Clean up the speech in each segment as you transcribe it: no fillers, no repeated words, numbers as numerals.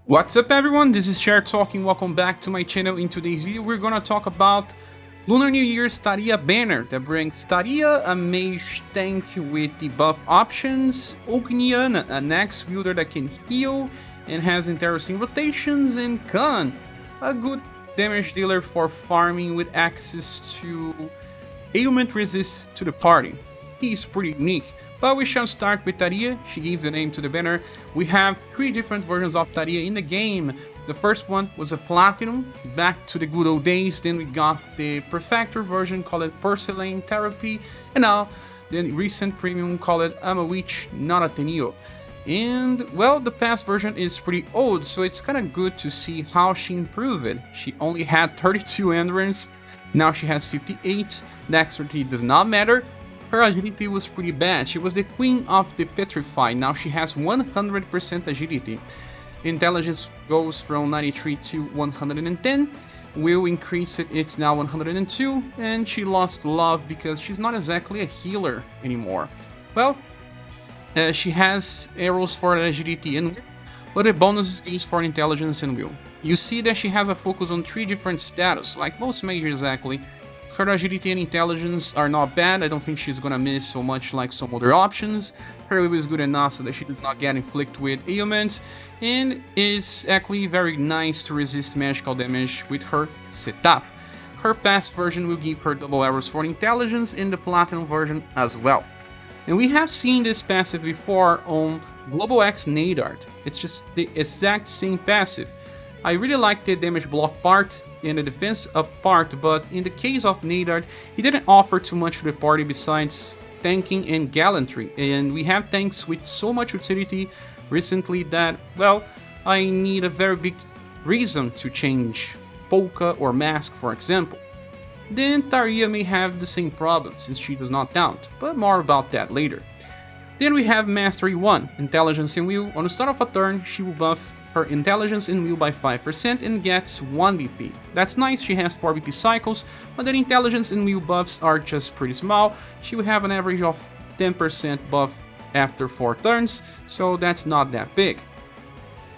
What's up everyone, this is Cher talking, welcome back to my channel. In today's video we're gonna talk about Lunar New Year's Taria banner that brings Taria, a mage tank with the buff options, Ogniana, an axe wielder that can heal and has interesting rotations, and Kahn, a good damage dealer for farming with access to ailment resist to the party. He's pretty unique. But we shall start with Taria. She gives the name to the banner. We have 3 different versions of Taria in the game. The first one was a Platinum, back to the good old days. Then we got the Perfector version called Porcelain Therapy. And now the recent premium called I'm a Witch, not a Tennyo. And well, the past version is pretty old, so it's kinda good to see how she improved it. She only had 32 endurance, now she has 58. Dexterity does not matter. Her agility was pretty bad. She was the queen of the petrified. Now she has 100% agility. Intelligence goes from 93 to 110. Will increase it, it's now 102. And she lost love because she's not exactly a healer anymore. Well, she has arrows for agility and will, but the bonus goes for intelligence and will. You see that she has a focus on 3 different status, like most mages exactly. Her agility and intelligence are not bad. I don't think she's gonna miss so much like some other options. Her will is good enough so that she does not get inflicted with ailments, and is actually very nice to resist magical damage with her setup. Her past version will give her double arrows for intelligence, in the platinum version as well. And we have seen this passive before on Global X Nadart. It's just the exact same passive. I really like the damage block part and the defense up part, but in the case of Nadart, he didn't offer too much to the party besides tanking and gallantry, and we have tanks with so much utility recently that, well, I need a very big reason to change Polka or Mask, for example. Then Taria may have the same problem since she does not count, but more about that later. Then we have Mastery 1, Intelligence and Will. On the start of a turn, she will buff her intelligence and will by 5% and gets 1 BP. That's nice, she has 4 BP cycles, but the intelligence and will buffs are just pretty small. She will have an average of 10% buff after 4 turns, so that's not that big.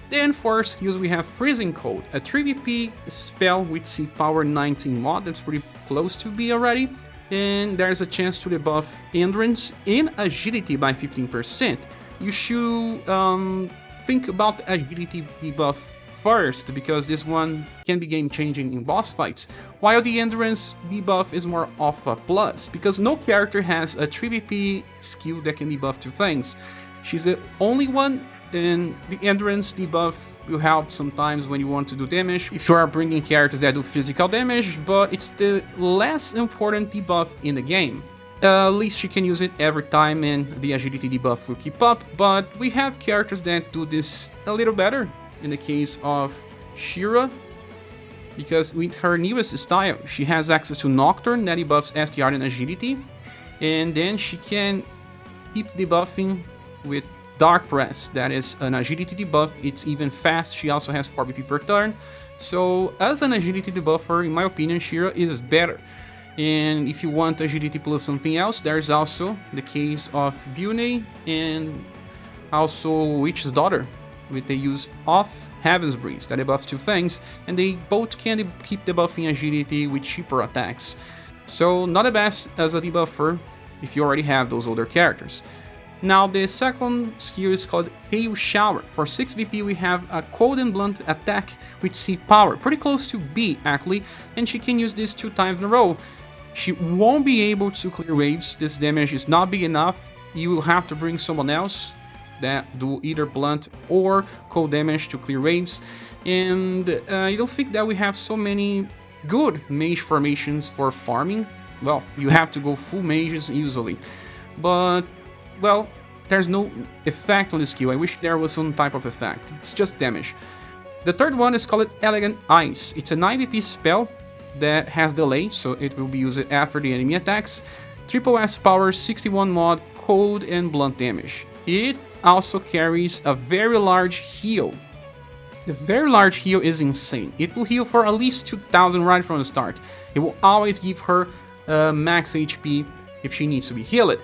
Then for skills we have Freezing Cold, a 3 BP spell with C power 19 mod, that's pretty close to B already. And there's a chance to debuff endurance and agility by 15%. You should think about the agility debuff first, because this one can be game changing in boss fights, while the endurance debuff is more of a plus, because no character has a 3 BP skill that can debuff 2 things. She's the only one, and the endurance debuff will help sometimes when you want to do damage if you are bringing characters that do physical damage, but it's the less important debuff in the game. At least you can use it every time and the agility debuff will keep up, but we have characters that do this a little better. In the case of Shira, because with her newest style, she has access to Nocturne that debuffs STR and agility, and then she can keep debuffing with Dark Press, that is an agility debuff, it's even fast, she also has 4 BP per turn, so as an agility debuffer, in my opinion, Shira is better. And if you want agility plus something else, there's also the case of Bunei and also Witch's Daughter, with the use of Heaven's Breeze, that debuffs 2 things, and they both can keep debuffing agility with cheaper attacks. So not the best as a debuffer if you already have those other characters. Now the second skill is called Hail Shower. For 6 BP we have a cold and blunt attack with C power, pretty close to B actually, and she can use this 2 times in a row. She won't be able to clear waves, this damage is not big enough, you will have to bring someone else that do either blunt or cold damage to clear waves, and I don't think that we have so many good mage formations for farming. Well, you have to go full mages usually, but well, there's no effect on the skill. I wish there was some type of effect. It's just damage. The third one is called Elegant Ice. It's a 9 BP spell that has delay, so it will be used after the enemy attacks. Triple S power, 61 mod, cold and blunt damage. It also carries a very large heal. The very large heal is insane. It will heal for at least 2000 right from the start. It will always give her max HP if she needs to be healed.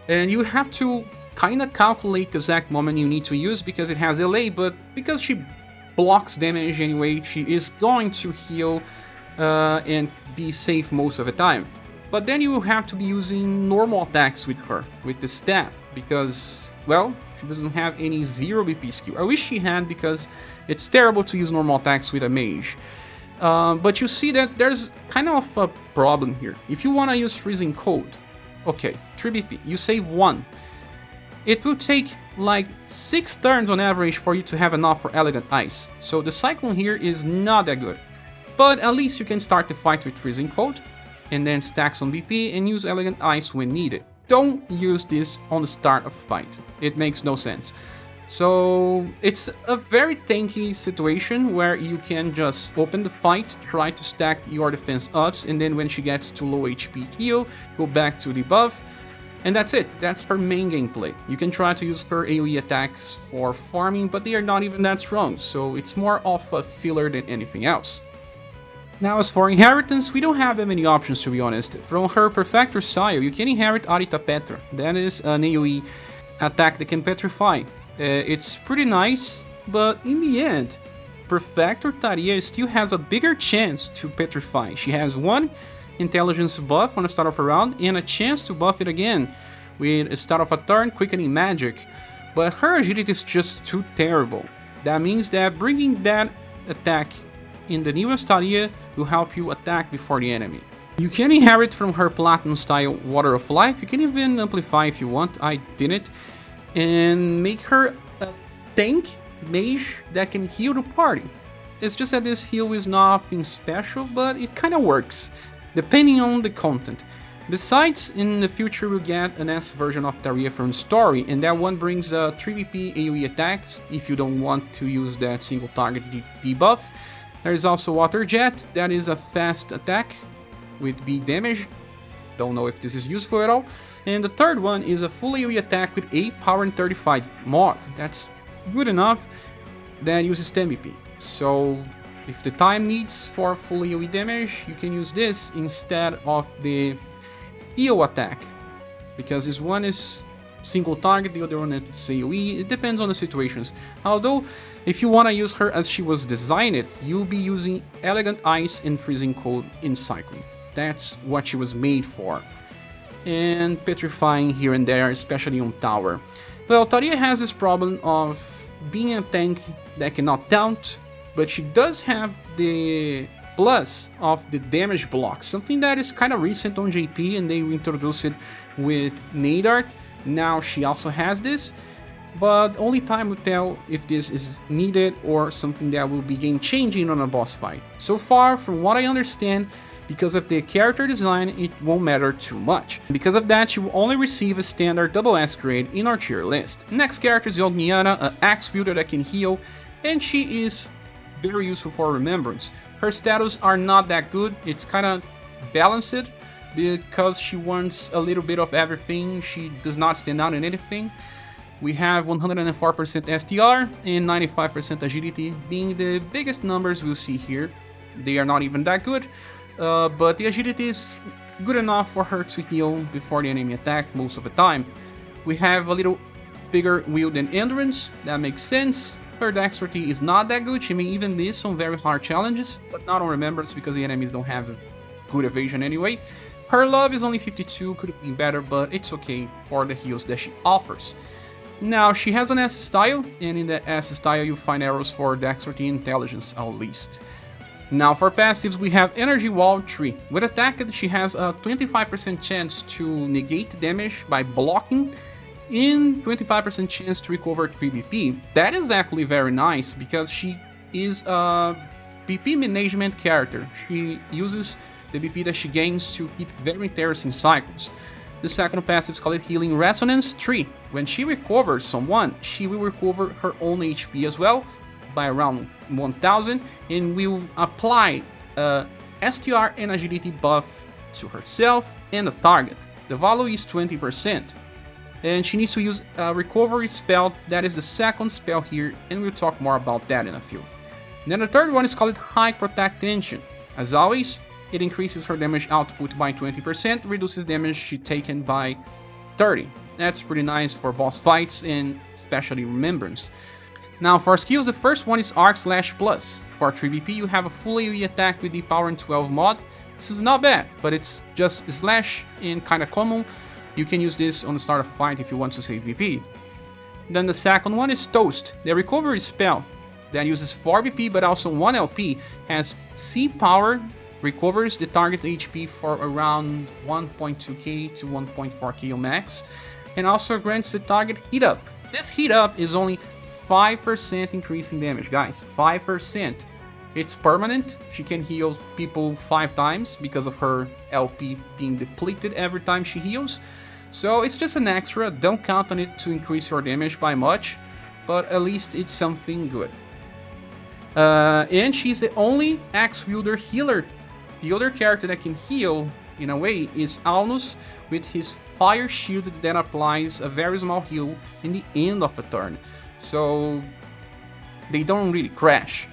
And you have to kind of calculate the exact moment you need to use because it has delay, but because she blocks damage anyway. She is going to heal and be safe most of the time. But then you will have to be using normal attacks with her, with the staff, because, well, she doesn't have any 0 BP skill. I wish she had, because it's terrible to use normal attacks with a mage. But you see that there's kind of a problem here. If you want to use Freezing Cold, okay, 3 BP, you save 1. It will take like 6 turns on average for you to have enough for Elegant Ice. So the Cyclone here is not that good. But at least you can start the fight with Freezing Cold, and then stack some BP and use Elegant Ice when needed. Don't use this on the start of a fight. It makes no sense. So it's a very tanky situation where you can just open the fight, try to stack your defense ups, and then when she gets to low HP heal, go back to the buff, and that's it. That's her main gameplay. You can try to use her AoE attacks for farming, but they are not even that strong, so it's more of a filler than anything else. Now, as for inheritance, we don't have that many options, to be honest. From her Perfector style, you can inherit Arita Petra. That is an AoE attack that can petrify. It's pretty nice, but in the end, Perfector Taria still has a bigger chance to petrify. She has 1 intelligence buff on the start of a round and a chance to buff it again with a start of a turn quickening magic. But her agility is just too terrible. That means that bringing that attack in the newest Taria will help you attack before the enemy. You can inherit from her Platinum style Water of Life. You can even amplify if you want, I didn't, and make her a tank mage that can heal the party. It's just that this heal is nothing special, but it kinda works, depending on the content. Besides, in the future we'll get an S version of Taria from Story, and that one brings 3 BP AoE attacks if you don't want to use that single target debuff. There is also Water Jet, that is a fast attack with B damage. Don't know if this is useful at all. And the third one is a full AoE attack with 8 power and 35 mod. That's good enough. That uses 10 BP. So if the time needs for full AoE damage, you can use this instead of the EO attack. Because this one is single target, the other one is AoE. It depends on the situations. Although, if you want to use her as she was designed, you'll be using Elegant Ice and Freezing Cold in Cycling. That's what she was made for. And petrifying here and there, especially on tower. Well, Taria has this problem of being a tank that cannot taunt, but she does have the plus of the damage block, something that is kind of recent on JP, and they introduced it with Nadart. Now she also has this, but only time will tell if this is needed or something that will be game changing on a boss fight. So far, from what I understand, because of the character design, it won't matter too much. Because of that, you will only receive a standard double S grade in our tier list. Next character is Ogniana, an axe wielder that can heal, and she is very useful for Remembrance. Her status are not that good, it's kinda balanced, because she wants a little bit of everything. She does not stand out in anything. We have 104% STR and 95% agility being the biggest numbers we'll see here. They are not even that good, but the agility is good enough for her to heal before the enemy attack most of the time. We have a little bigger wield than Endurance, that makes sense. Her dexterity is not that good, she may even miss on very hard challenges, but not on Remembrance because the enemies don't have good evasion anyway. Her love is only 52, could have been better, but it's okay for the heals that she offers. Now, she has an S style, and in the S style you find arrows for dexterity and intelligence at least. Now for passives, we have Energy Wall 3. With attack, she has a 25% chance to negate damage by blocking, and 25% chance to recover 3 BP. That is actually very nice, because she is a BP management character. She uses the BP that she gains to keep very interesting cycles. The second passive is called Healing Resonance 3. When she recovers someone, she will recover her own HP as well by around 1000, and will apply a STR and agility buff to herself and the target. The value is 20%. And she needs to use a recovery spell, that is the second spell here, and we'll talk more about that in a few. Then the third one is called High Protect Tension. As always, it increases her damage output by 20%, reduces damage she taken by 30. That's pretty nice for boss fights and especially Remembrance. Now for skills, the first one is Arc Slash Plus. For 3 BP, you have a full AoE attack with the Power and 12 mod. This is not bad, but it's just slash and kinda common. You can use this on the start of a fight if you want to save BP. Then the second one is Toast. The recovery spell that uses 4 BP but also 1 LP, has C power, recovers the target HP for around 1.2k to 1.4k on max, and also grants the target heat up. This heat up is only 5% increase in damage, guys, 5%. It's permanent. She can heal people 5 times because of her LP being depleted every time she heals. So it's just an extra, don't count on it to increase your damage by much, but at least it's something good. And she's the only axe wielder healer. The other character that can heal, in a way, is Alnus with his fire shield that applies a very small heal in the end of a turn. So they don't really crash.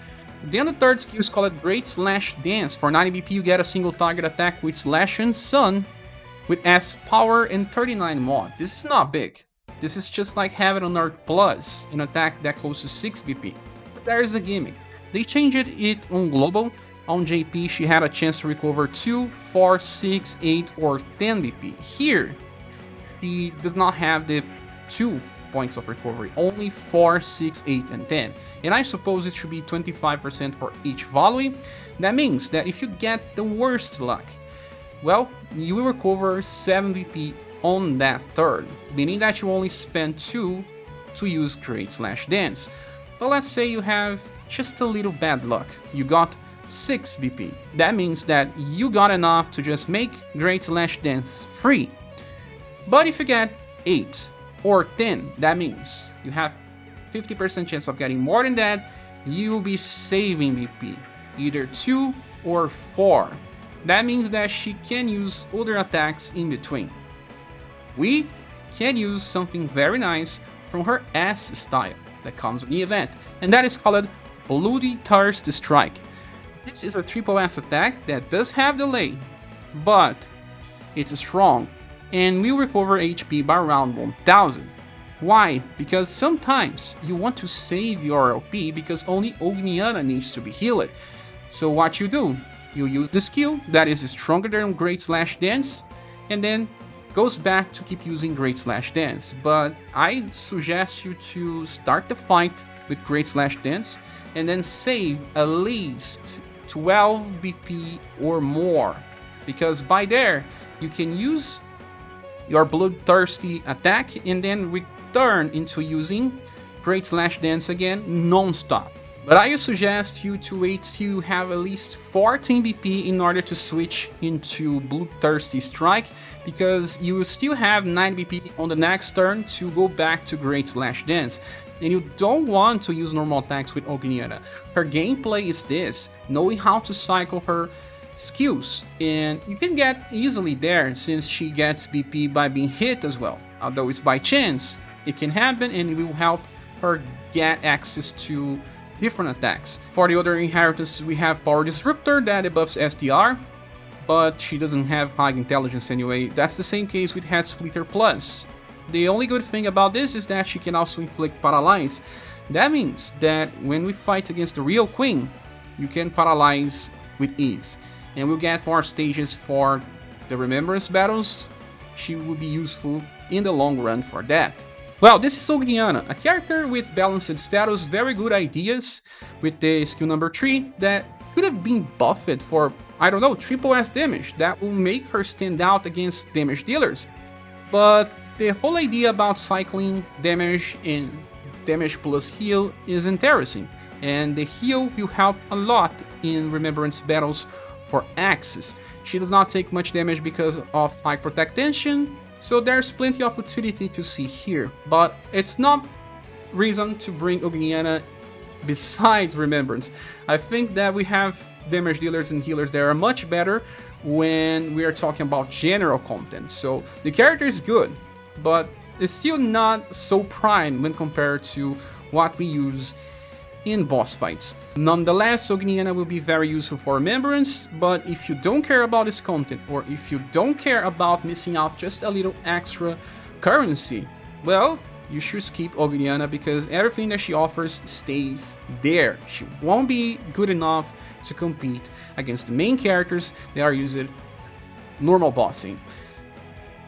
Then the third skill is called Great Slash Dance. For 90 BP you get a single target attack with Slash and Sun with S power and 39 mod. This is not big. This is just like having an Earth Plus, an attack that goes to 6 BP. But there is a gimmick. They changed it on global. On JP she had a chance to recover 2, 4, 6, 8 or 10 BP. Here she does not have the 2 points of recovery, only 4, 6, 8 and 10. And I suppose it should be 25% for each volley. That means that if you get the worst luck, well, you will recover 7 BP on that turn, meaning that you only spend 2 to use Great Slash Dance. But let's say you have just a little bad luck, you got 6 BP. That means that you got enough to just make Great Slash Dance free. But if you get 8 or 10, that means you have 50% chance of getting more than that. You will be saving BP, either 2 or 4. That means that she can use other attacks in between. We can use something very nice from her S style that comes in the event, and that is called Bloody Thirst Strike. This is a triple S attack that does have delay, but it's strong and will recover HP by around 1000. Why? Because sometimes you want to save your LP because only Ogniana needs to be healed. So what you do? You use the skill that is stronger than Great Slash Dance and then goes back to keep using Great Slash Dance. But I suggest you to start the fight with Great Slash Dance and then save at least 12 BP or more, because by there you can use your bloodthirsty attack and then return into using Great Slash Dance again non-stop. But I suggest you to wait to have at least 14 BP in order to switch into Bloodthirsty Strike, because you will still have 9 BP on the next turn to go back to Great Slash Dance. And you don't want to use normal attacks with Ogniana. Her gameplay is this, knowing how to cycle her skills, and you can get easily there since she gets BP by being hit as well. Although it's by chance, it can happen and it will help her get access to different attacks. For the other inheritances we have Power Disruptor that debuffs SDR, but she doesn't have high intelligence anyway. That's the same case with Head Splitter Plus. The only good thing about this is that she can also inflict paralyze. That means that when we fight against the real queen, you can paralyze with ease. And we'll get more stages for the Remembrance battles. She will be useful in the long run for that. Well, this is Ogniana, a character with balanced status, very good ideas with the skill number 3 that could have been buffed for, I don't know, triple S damage that will make her stand out against damage dealers. But the whole idea about cycling damage and damage plus heal is interesting, and the heal will help a lot in Remembrance battles for axes. She does not take much damage because of high protect tension, so there's plenty of utility to see here, but it's not reason to bring Ogniana besides Remembrance. I think that we have damage dealers and healers that are much better when we are talking about general content, so the character is good, but it's still not so prime when compared to what we use in boss fights. Nonetheless, Ogniana will be very useful for Remembrance, but if you don't care about this content, or if you don't care about missing out just a little extra currency, well, you should skip Ogniana because everything that she offers stays there. She won't be good enough to compete against the main characters that are used normal bossing.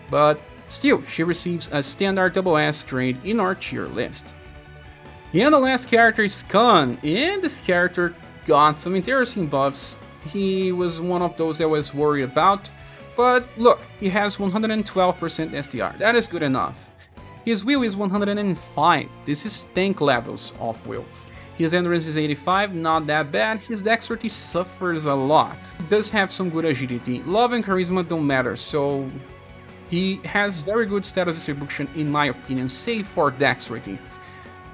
But still, she receives a standard double S grade in our tier list. And the last character is Kahn, and this character got some interesting buffs. He was one of those that I was worried about, but look, he has 112% STR, that is good enough. His will is 105, this is tank levels of will. His endurance is 85, not that bad. His dexterity suffers a lot. He does have some good agility. Love and charisma don't matter, so he has very good status distribution in my opinion, save for dexterity.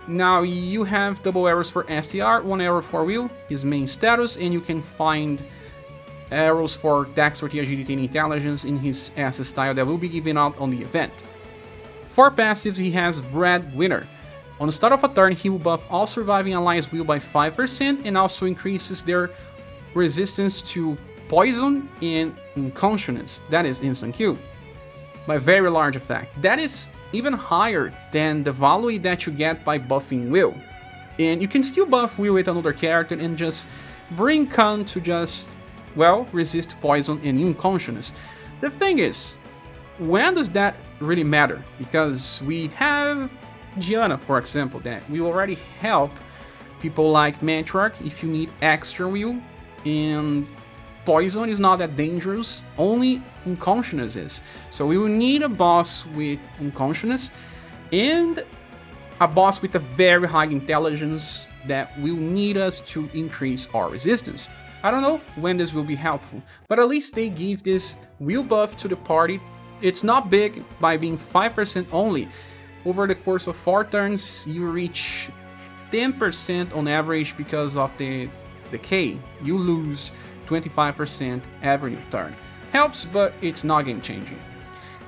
Now you have double arrows for STR, 1 arrow for will, his main status, and you can find arrows for dexterity, agility, and intelligence in his S style that will be given out on the event. For passives, he has Breadwinner. On the start of a turn, he will buff all surviving allies' will by 5% and also increases their resistance to poison and unconsciousness, that is instant kill, by very large effect. That is even higher than the value that you get by buffing will. And you can still buff will with another character and just bring Kahn to just, well, resist poison and unconsciousness. The thing is, when does that really matter? Because we have Ogniana, for example, that will already help people like Matriarch if you need extra will, and poison is not that dangerous, only unconsciousness is. So we will need a boss with unconsciousness and a boss with a very high intelligence that will need us to increase our resistance. I don't know when this will be helpful, but at least they give this will buff to the party. It's not big by being 5% only. Over the course of 4 turns, you reach 10% on average because of the decay. You lose 25% every turn. Helps, but it's not game changing.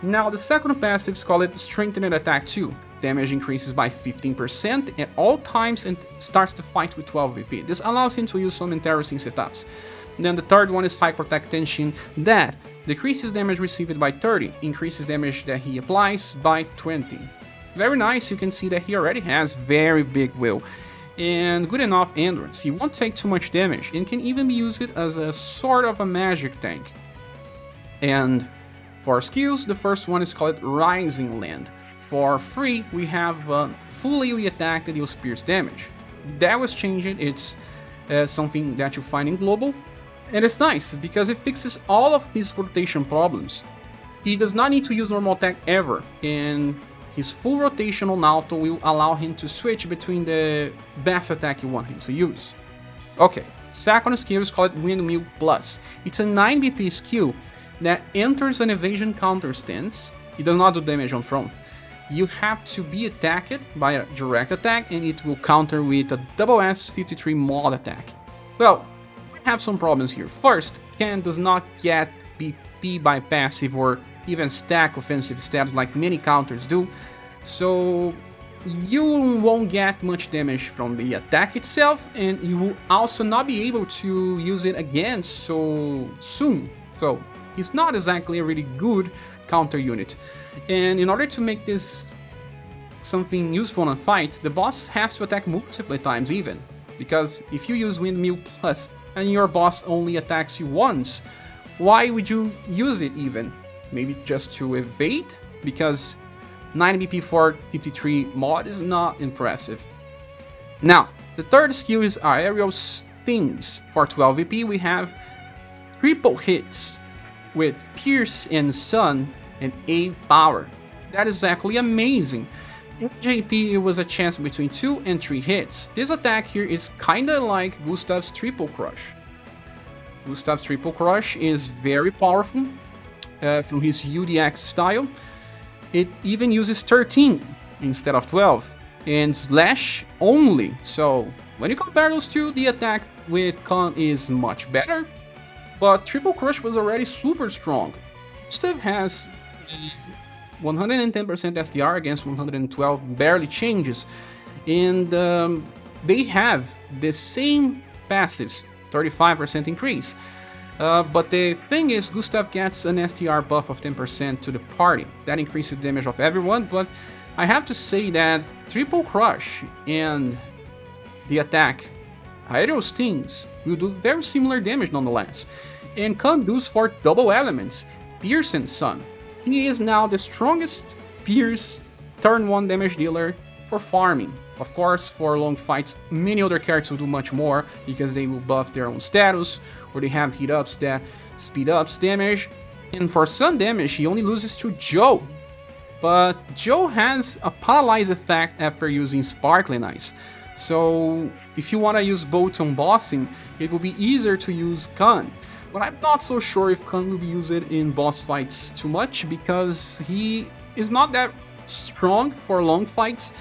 Now the second passive is called Strengthened Attack 2. Damage increases by 15% at all times and starts the fight with 12 VP. This allows him to use some interesting setups. Then the third one is High Protect Tension, that decreases damage received by 30, increases damage that he applies by 20. Very nice, you can see that he already has very big will and good enough endurance. He won't take too much damage and can even be used as a sort of a magic tank. And for skills, the first one is called Rising Land. For free, we have full AoE attack that deals pierce damage. That was changed, it's something that you find in Global, and it's nice because it fixes all of his rotation problems. He does not need to use normal attack ever, and his full rotational auto will allow him to switch between the best attack you want him to use. Okay, second skill is called Windmill Plus. It's a 9 BP skill that enters an evasion counter stance. It does not do damage on front. You have to be attacked by a direct attack and it will counter with a double S53 mod attack. Well, we have some problems here. First, Kahn does not get BP by passive or even stack offensive stabs like many counters do, so you won't get much damage from the attack itself, and you will also not be able to use it again so soon. So it's not exactly a really good counter unit. And in order to make this something useful in a fight, the boss has to attack multiple times even. Because if you use Windmill Plus and your boss only attacks you once, why would you use it even? Maybe just to evade? Because 9 BP for 53 mod is not impressive. Now, the third skill is Aerial Stings. For 12 BP we have triple hits with Pierce and Sun and 8 power. That is actually amazing. In JP it was a chance between 2 and 3 hits. This attack here is kinda like Gustav's Triple Crush. Gustav's Triple Crush is very powerful from his UDX style. It even uses 13 instead of 12 and slash only. So when you compare those two, the attack with Kahn is much better, but Triple Crush was already super strong. Gustav has 110% SDR against 112, barely changes, and they have the same passives, 35% increase. But the thing is, Gustav gets an STR buff of 10% to the party. That increases damage of everyone, but I have to say that Triple Crush and the attack Aerial Stings will do very similar damage nonetheless, and Kahn does for double elements, Pierce and Sun. He is now the strongest Pierce turn 1 damage dealer for farming. Of course, for long fights, many other characters will do much more because they will buff their own status, or they have heat ups that speed ups damage. And for Sun damage, he only loses to Joe. But Joe has a paralyze effect after using Sparkling Ice. So if you want to use both on bossing, it will be easier to use Kahn. But I'm not so sure if Kahn will be used in boss fights too much, because he is not that strong for long fights,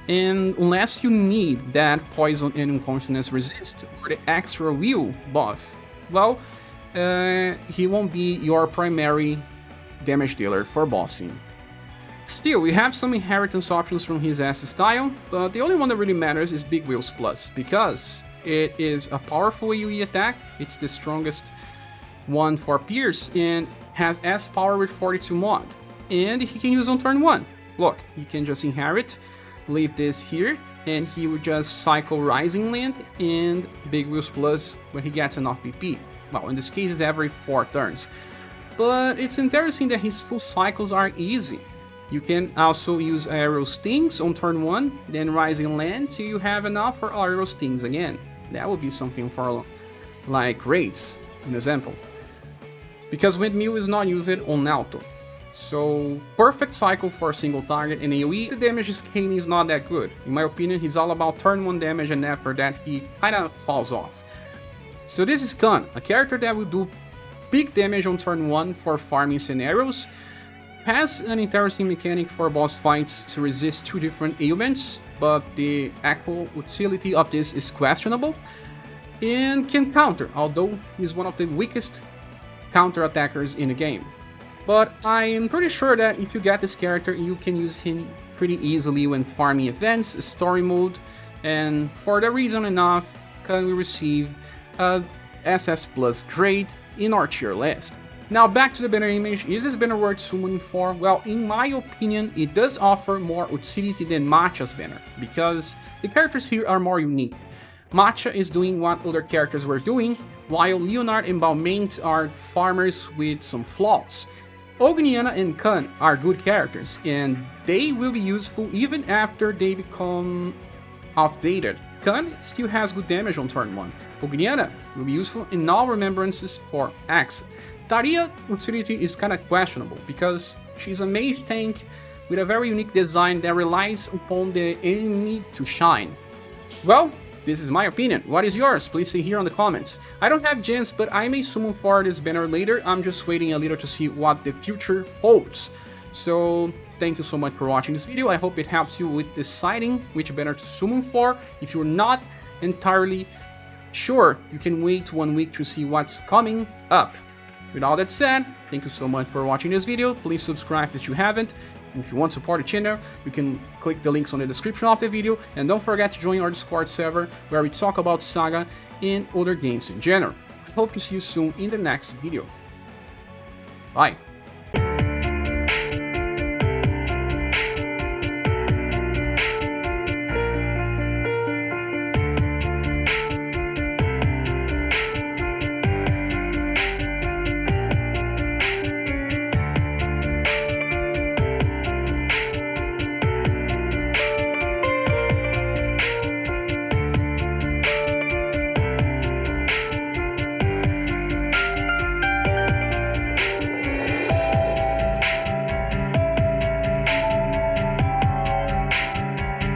and unless you need that poison and unconsciousness resist or the extra will buff, well, he won't be your primary damage dealer for bossing. Still, we have some inheritance options from his S style, but the only one that really matters is Big Wheels Plus, because it is a powerful AoE attack, it's the strongest one for Pierce, and has S power with 42 mod, and he can use on turn 1. Look, he can just inherit, leave this here, and he will just cycle Rising Land and Big Wheels Plus when he gets enough PP. Well, in this case it's every 4 turns. But it's interesting that his full cycles are easy. You can also use Aerial Stings on turn 1, then Rising Land till you have enough for Aerial Stings again. That would be something for like raids, an example. Because Windmill is not used on auto. So, perfect cycle for a single target, and AoE, the damage scaling is not that good. In my opinion, he's all about turn 1 damage, and after that he kinda falls off. So this is Kahn, a character that will do big damage on turn 1 for farming scenarios, has an interesting mechanic for boss fights to resist 2 different ailments, but the actual utility of this is questionable, and can counter, although he's one of the weakest counter attackers in the game. But I'm pretty sure that if you get this character, you can use him pretty easily when farming events, story mode, and for that reason enough, Kahn will receive a SS Plus grade in our tier list. Now back to the banner image, is this banner worth summoning for? Well, in my opinion, it does offer more utility than Matcha's banner, because the characters here are more unique. Matcha is doing what other characters were doing, while Leonard and Balmain are farmers with some flaws. Ogniana and Kahn are good characters, and they will be useful even after they become outdated. Kahn still has good damage on turn 1. Ogniana will be useful in all remembrances for Axe. Taria utility is kinda questionable, because she's a mage tank with a very unique design that relies upon the enemy to shine. Well, this is my opinion. What is yours? Please say here in the comments. I don't have gens, but I may summon for this banner later. I'm just waiting a little to see what the future holds. So, thank you so much for watching this video. I hope it helps you with deciding which banner to summon for. If you're not entirely sure, you can wait 1 week to see what's coming up. With all that said, thank you so much for watching this video. Please subscribe if you haven't. If you want to support the channel, you can click the links on the description of the video, and don't forget to join our Discord server where we talk about SaGa and other games in general. I hope to see you soon in the next video. Bye!